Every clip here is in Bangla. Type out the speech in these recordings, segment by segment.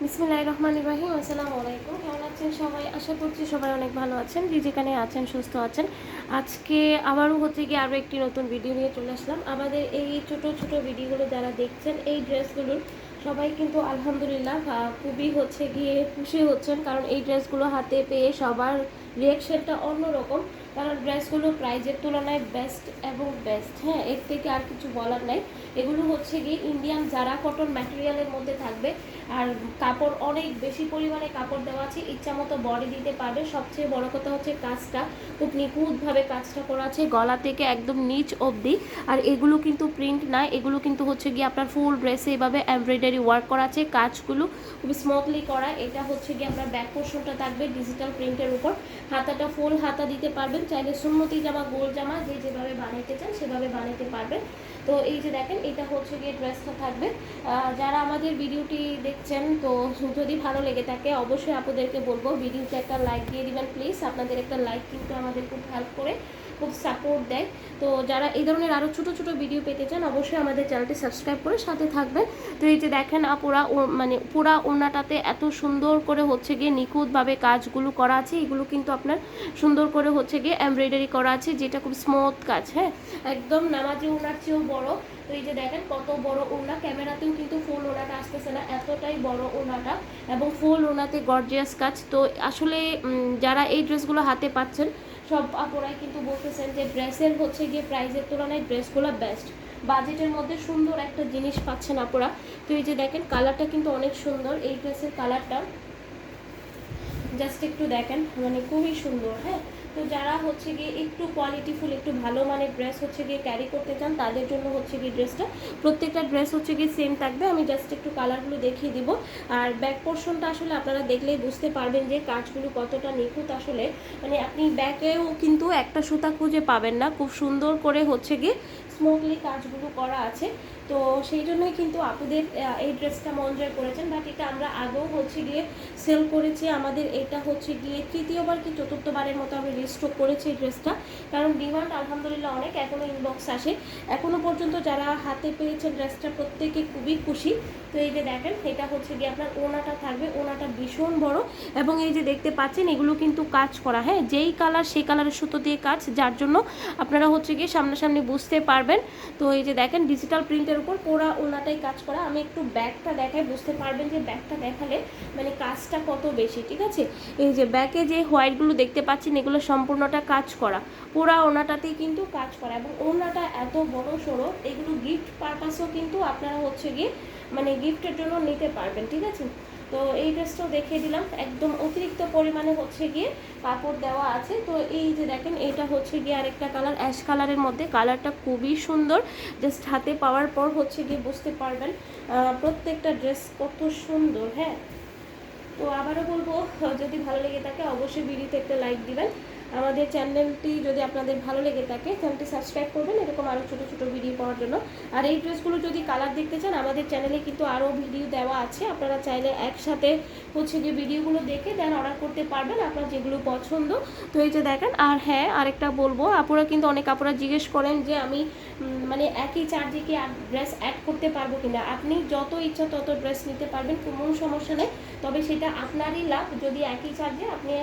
বিসমিল্লাহির রহমানির রহিম। আসসালামু আলাইকুম। কেমন আছেন সবাই? আশা করছি সবাই অনেক ভালো আছেন, যে যেখানে আছেন সুস্থ আছেন। আজকে আবারও গিয়ে আরও একটি নতুন ভিডিও নিয়ে চলে আসলাম। আমাদের এই ছোট ছোট ভিডিওগুলো যারা দেখছেন, এই ড্রেসগুলোর সবাই কিন্তু আলহামদুলিল্লাহ খুবই গিয়ে খুশি হচ্ছেন, কারণ এই ড্রেসগুলো হাতে পেয়ে সবার রিয়াকশনটা অন্যরকম। কারণ ড্রেসগুলো প্রাইজের তুলনায় বেস্ট এবং বেস্ট, হ্যাঁ, এর থেকে আর কিছু বলার নাই। এগুলো গিয়ে ইন্ডিয়ান জারা কটন ম্যাটেরিয়ালের মধ্যে থাকবে, আর কাপড় অনেক বেশি পরিমাণে কাপড় দেওয়া আছে, ইচ্ছা মতো বডি দিতে পারবে। সবচেয়ে বড় কথা কাজটা খুব নিখুঁতভাবে কাজটা করা আছে, গলা থেকে একদম নিচ অবধি। আর এগুলো কিন্তু প্রিন্ট না, এগুলো কিন্তু গিয়ে আপনার ফুল ড্রেসে এভাবে এমব্রয়ডারি ওয়ার্ক করা আছে, কাজগুলো খুব স্মুথলি করা। এটা গিয়ে আপনার ব্যাক পোর্শনটা থাকবে ডিজিটাল প্রিন্টের উপর। হাতাটা ফুল হাতা দিতে পারবেন, চাইলে সুন্নতি জামা, গোল জামা যে যেভাবে বানাইতে চান সেভাবে বানাইতে পারবেন। তো এই যে দেখেন, এটা গিয়ে ড্রেসটা থাকবে। যারা আমাদের ভিডিওটি দেখছেন, তো যদি ভালো লেগে থাকে অবশ্যই আপনাদেরকে বলবো ভিডিওতে একটা লাইক দিয়ে দিবেন প্লিজ। আপনাদের একটা লাইক কিন্তু আমাদের খুব হেল্প করে, খুব সাপোর্ট দেয়। তো যারা এই ধরনের আরও ছোটো ছোটো ভিডিও পেতে চান অবশ্যই আমাদের চ্যানেলটি সাবস্ক্রাইব করে সাথে থাকবেন। তো এই যে দেখেন, পুরা ওড়নাটাতে এত সুন্দর করে গিয়ে নিখুঁতভাবে কাজগুলো করা আছে। এগুলো কিন্তু আপনার সুন্দর করে গিয়ে এমব্রয়ডারি করা আছে, যেটা খুব স্মুথ কাজ, হ্যাঁ, একদম নামাজি ওড়নার চেয়েও বড়। তো এই যে দেখেন কত বড় ওড়না, ক্যামেরাতেও কিন্তু ফুল ওড়নাটা আসতেছে না, এতটাই বড় ওড়নাটা, এবং ফুল ওড়নাতে গর্জিয়াস কাজ। তো আসলে যারা এই ড্রেসগুলো হাতে পাচ্ছেন সব আপুরাই কিন্তু বলতেছেন যে ড্রেসের গিয়ে প্রাইসের তুলনায় ড্রেসগুলো বেস্ট, বাজেটের মধ্যে সুন্দর একটা জিনিস পাচ্ছেন আপুরা। তো এই যে দেখেন, কালারটা কিন্তু অনেক সুন্দর, এই ড্রেসের কালারটা জাস্ট একটু দেখেন, খুবই সুন্দর, হ্যাঁ। তো যারা গিয়ে একটু কোয়ালিটিফুল, একটু ভালো মানের ড্রেস গিয়ে ক্যারি করতে চান, তাদের জন্য গিয়ে ড্রেসটা, প্রত্যেকটা ড্রেস গিয়ে সেম থাকবে। আমি জাস্ট একটু কালারগুলো দেখিয়ে দিব। আর ব্যাক পোর্শনটা আসলে আপনারা দেখলেই বুঝতে পারবেন যে কাজগুলো কতটা নিখুঁত। আসলে আপনি ব্যাকেও কিন্তু একটা সুতা খুঁজে পাবেন না, খুব সুন্দর করে গিয়ে স্মুথলি কাজগুলো করা আছে। তো সেই জন্যই কিন্তু আপুদের এই ড্রেসটা মন জয় করেছেন। বাট এটা আমরা আগেও গিয়ে সেল করেছি, আমাদের এটা গিয়ে তৃতীয়বার কি চতুর্থবারের মতো আমি রিস্টক করেছি এই ড্রেসটা, কারণ ডিমান্ড আলহামদুলিল্লাহ অনেক, এখনও ইনবক্স আসে। এখনও পর্যন্ত যারা হাতে পেয়েছেন ড্রেসটা প্রত্যেকে খুবই খুশি। তো এই যে দেখেন, এটা গিয়ে আপনার ওনাটা থাকবে, ওনাটা ভীষণ বড়, এবং এই যে দেখতে পাচ্ছেন এগুলো কিন্তু কাজ করা, হ্যাঁ, যেই কালার সেই কালারের সুতো দিয়ে কাজ, যার জন্য আপনারা গিয়ে সামনাসামনি বুঝতে পারবেন। তো এই যে দেখেন, ডিজিটাল প্রিন্টের উপর পুরা ওনাটাই কাজ করা। আমি একটু ব্যাগটা দেখাই, বুঝতে পারবেন যে ব্যাগটা দেখালে কাজটা কত বেশি, ঠিক আছে। এই যে ব্যাকে যে হোয়াইটগুলো দেখতে পাচ্ছেন, এগুলো সম্পূর্ণটা কাজ করা, পুরা ওনাটাতেই কিন্তু কাজ করা, এবং ওনাটা এত বড় সড়ো, এগুলো গিফট পারপাসও কিন্তু আপনারা গিয়ে গিফটের জন্য নিতে পারবেন, ঠিক আছে। তো এই ড্রেসটাও দেখিয়ে দিলাম, একদম অতিরিক্ত পরিমাণে গিয়ে কাপড় দেওয়া আছে। তো এই যে দেখেন, এটা গিয়ে আরেকটা কালার, অ্যাশ কালারের মধ্যে, কালারটা খুবই সুন্দর। জাস্ট হাতে পাওয়ার পর গিয়ে বুঝতে পারবেন প্রত্যেকটা ড্রেস কত সুন্দর, হ্যাঁ। তো আবারও বলবো, যদি ভালো লেগে থাকে অবশ্যই ভিডিওতে একটা লাইক দিবেন। আমাদের চ্যানেলটি যদি আপনাদের ভালো লেগে থাকে, চ্যানেলটি সাবস্ক্রাইব করবেন এরকম আরও ছোটো ছোটো ভিডিও পাওয়ার জন্য। আর এই ড্রেসগুলো যদি কালার দেখতে চান, আমাদের চ্যানেলে কিন্তু আরও ভিডিও দেওয়া আছে, আপনারা চাইলে একসাথে যে ভিডিওগুলো দেখে দেন অর্ডার করতে পারবেন আপনার যেগুলো পছন্দ। তো এই যে দেখেন, আর হ্যাঁ, আরেকটা বলবো, আপুরা কিন্তু অনেক আপুরা জিজ্ঞেস করেন যে আমি একই চার্জে কি ড্রেস অ্যাড করতে পারবো কিনা। আপনি যত ইচ্ছা তত ড্রেস নিতে পারবেন, কোনো সমস্যা নেই, তবে সেটা আপনারই লাভ যদি একই চার্জে আপনি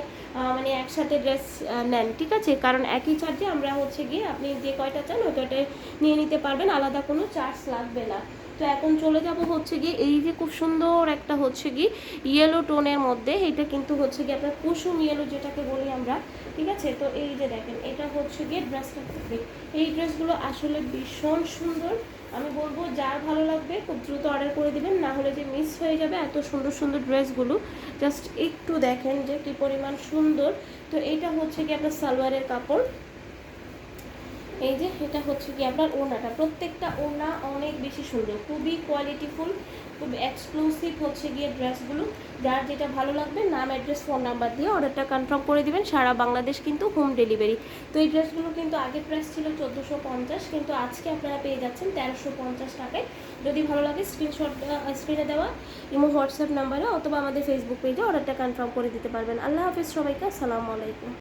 একসাথে ড্রেস নেন, ঠিক আছে। কারণ একই চার্জে আমরা গিয়ে আপনি যে কয়টা চান ওই কয়টায় নিয়ে নিতে পারবেন, আলাদা কোনো চার্জ লাগবে না। তো এখন চলে যাব গিয়ে, এই যে খুব সুন্দর একটা গিয়ে ইয়েলো টোনের মধ্যে, এটা কিন্তু গিয়ে আপনার কুসুম ইয়েলো যেটাকে বলি আমরা, ঠিক আছে। তো এই যে দেখেন, এটা গিয়ে ড্রেসটা থাকবে। এই ড্রেসগুলো আসলে ভীষণ সুন্দর, আমি বলবো যার ভালো লাগবে খুব দ্রুত অর্ডার করে দিবেন, না হলে যে মিস হয়ে যাবে এত সুন্দর সুন্দর ড্রেসগুলো। জাস্ট একটু দেখেন যে কী পরিমাণ সুন্দর। তো এইটা কি আপনার সালোয়ারের কাপড়, এই যে এটা কি আপনার ওড়নাটা, প্রত্যেকটা ওড়না অনেক বেশি সুন্দর, খুবই কোয়ালিটিফুল, খুব এক্সক্লুসিভ গিয়ে ড্রেসগুলো। যার যেটা ভালো লাগবে নাম, অ্যাড্রেস, ফোন নাম্বার দিয়ে অর্ডারটা কনফার্ম করে দিবেন, সারা বাংলাদেশ কিন্তু হোম ডেলিভারি। তো এই ড্রেসগুলো কিন্তু আগের প্রাইস ছিল 1450, কিন্তু আজকে আপনারা পেয়ে যাচ্ছেন 1350 টাকায়। যদি ভালো লাগে স্ক্রিনশট স্ক্রিনে দেওয়া ইমো হোয়াটসঅ্যাপ নাম্বারে অথবা আমাদের ফেসবুক পেজে অর্ডারটা কনফার্ম করে দিতে পারবেন। আল্লাহ হাফিজ সবাইকে, আসসালামু আলাইকুম।